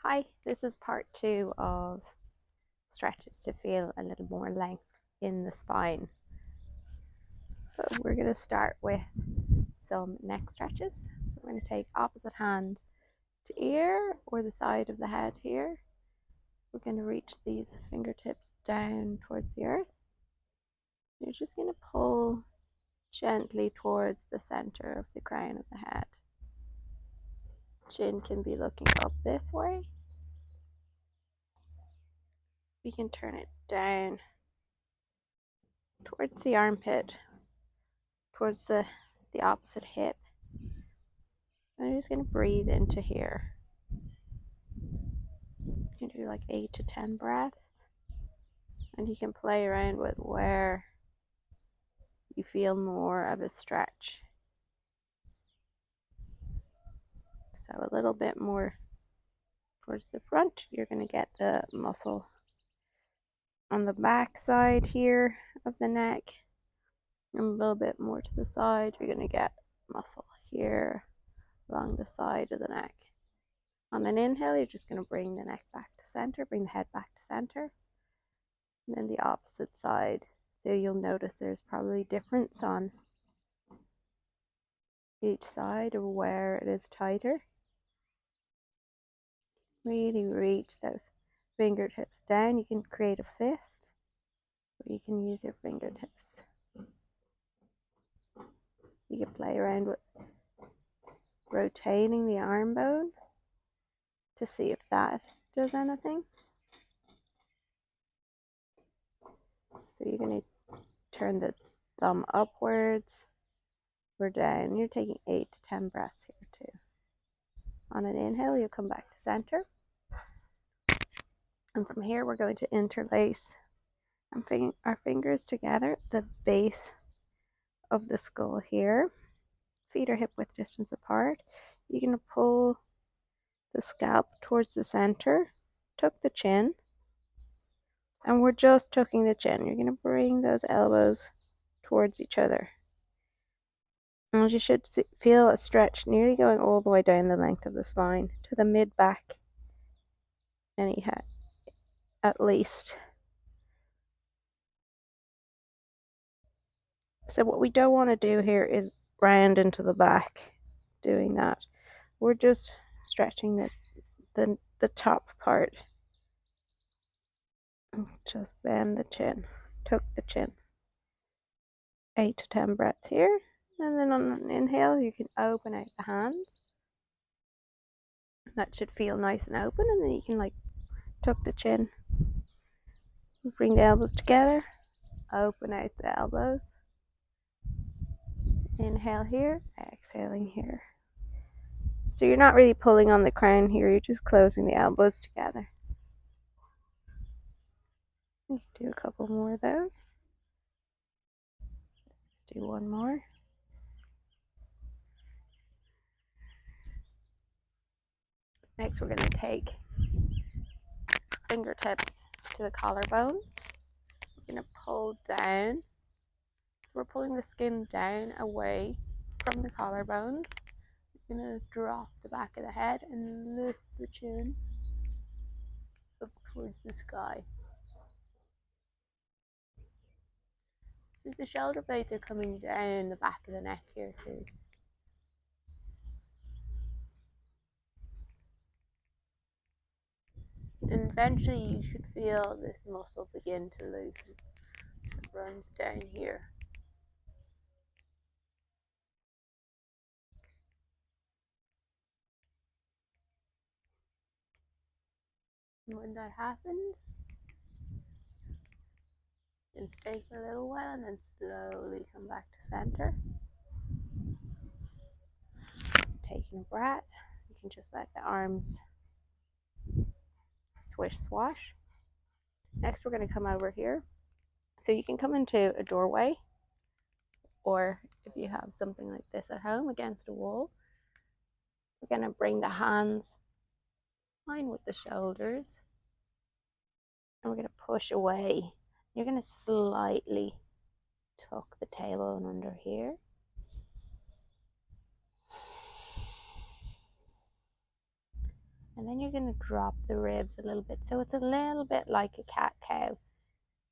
Hi, this is part 2 of stretches to feel a little more length in the spine. So we're going to start with some neck stretches. So we're going to take opposite hand to ear or the side of the head here. We're going to reach these fingertips down towards the earth. You're just going to pull gently towards the center of the crown of the head. Chin can be looking up this way. We can turn it down towards the armpit, towards the opposite hip. And I'm just going to breathe into here. You can do like 8 to 10 breaths. And you can play around with where you feel more of a stretch. So a little bit more towards the front, you're going to get the muscle on the back side here of the neck. And a little bit more to the side, you're going to get muscle here along the side of the neck. On an inhale, you're just going to bring the neck back to center, bring the head back to center. And then the opposite side. So you'll notice there's probably difference on each side of where it is tighter. Really reach those fingertips down. You can create a fist, or you can use your fingertips. You can play around with rotating the arm bone to see if that does anything. So you're going to turn the thumb upwards or down. You're taking 8 to 10 breaths here too. On an inhale, you'll come back to center. And from here, we're going to interlace our fingers together at the base of the skull here. Feet are hip width distance apart. You're going to pull the scalp towards the center, tuck the chin, and we're just tucking the chin. You're going to bring those elbows towards each other. And you should feel a stretch nearly going all the way down the length of the spine to the mid back, anyhow, at least. So what we don't want to do here is round into the back doing that. We're just stretching the top part. Just bend the chin, tuck the chin. 8 to 10 breaths here. And then on an inhale, you can open out the hands. That should feel nice and open. And then you can like tuck the chin. Bring the elbows together. Open out the elbows. Inhale here, exhaling here. So you're not really pulling on the crown here, you're just closing the elbows together. You can do a couple more of those. Let's do one more. Next, we're going to take fingertips to the collarbone. We're going to pull down. We're pulling the skin down away from the collarbones. We're going to drop the back of the head and lift the chin up towards the sky. So the shoulder blades are coming down the back of the neck here too. And eventually you should feel this muscle begin to loosen. It runs down here. And when that happens, you can stay for a little while and then slowly come back to center. Taking a breath, you can just let the arms swish swash. Next we're going to come over here. So you can come into a doorway, or if you have something like this at home against a wall, we're going to bring the hands in line with the shoulders, and we're going to push away. You're going to slightly tuck the tailbone under here. And then you're going to drop the ribs a little bit. So it's a little bit like a cat-cow,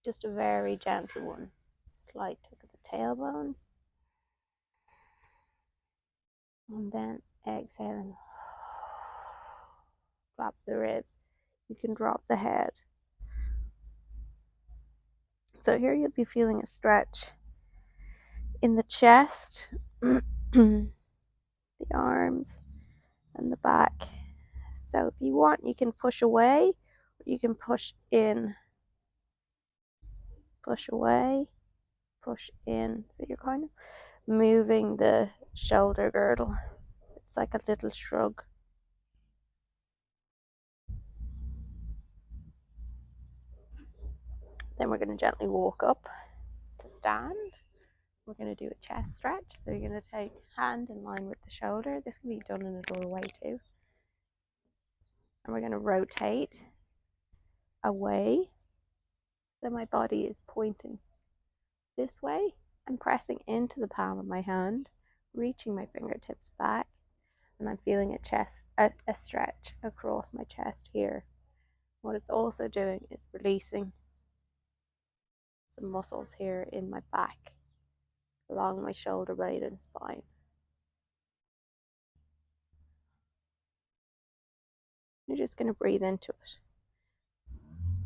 just a very gentle one. Slight tuck of the tailbone. And then exhale and drop the ribs. You can drop the head. So here you'll be feeling a stretch in the chest, the arms, and the back. So if you want, you can push away, or you can push in, push away, push in. So you're kind of moving the shoulder girdle. It's like a little shrug. Then we're going to gently walk up to stand. We're going to do a chest stretch. So you're going to take hand in line with the shoulder. This can be done in a doorway too. And we're going to rotate away. So my body is pointing this way. I'm pressing into the palm of my hand, reaching my fingertips back, and I'm feeling a stretch across my chest here. What it's also doing is releasing some muscles here in my back, along my shoulder blade and spine. You're just going to breathe into it.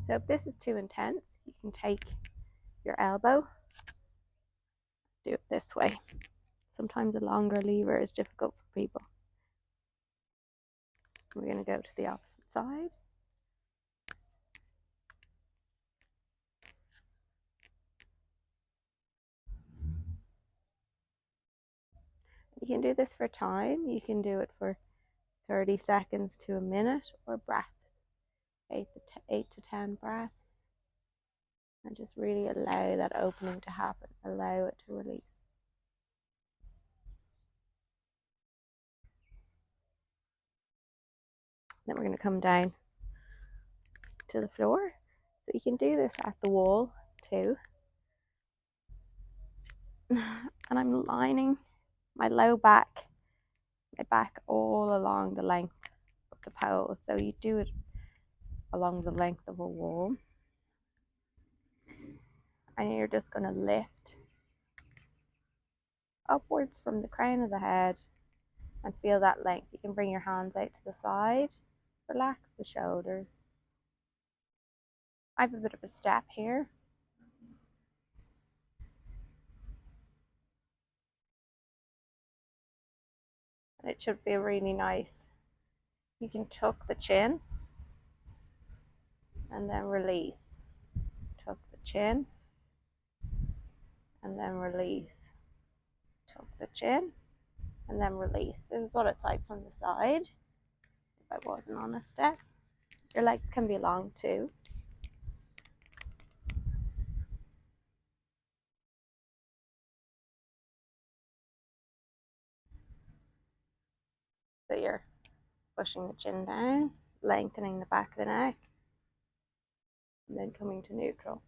So if this is too intense, you can take your elbow, do it this way. Sometimes a longer lever is difficult for people. We're going to go to the opposite side. You can do this for time. You can do it for 30 seconds to a minute, or breath, 8 to 10 breaths. And just really allow that opening to happen. Allow it to release. Then we're going to come down to the floor. So you can do this at the wall too. And I'm lining my low back, my back all along the length of the pole. So you do it along the length of a wall. And you're just going to lift upwards from the crown of the head and feel that length. You can bring your hands out to the side, relax the shoulders. I have a bit of a step here. And it should feel really nice. You can tuck the chin and then release. Tuck the chin and then release. Tuck the chin and then release. This is what it's like from the side. If I wasn't on a step. Your legs can be long too. So you're pushing the chin down, lengthening the back of the neck, and then coming to neutral.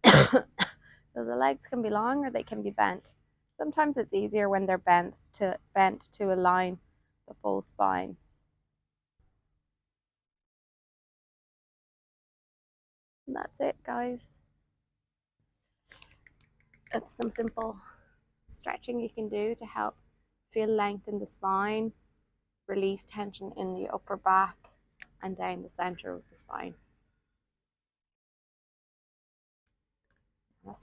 So the legs can be long or they can be bent. Sometimes it's easier when they're bent to align the full spine. And that's it, guys. That's some simple stretching you can do to help feel length in the spine, release tension in the upper back and down the center of the spine.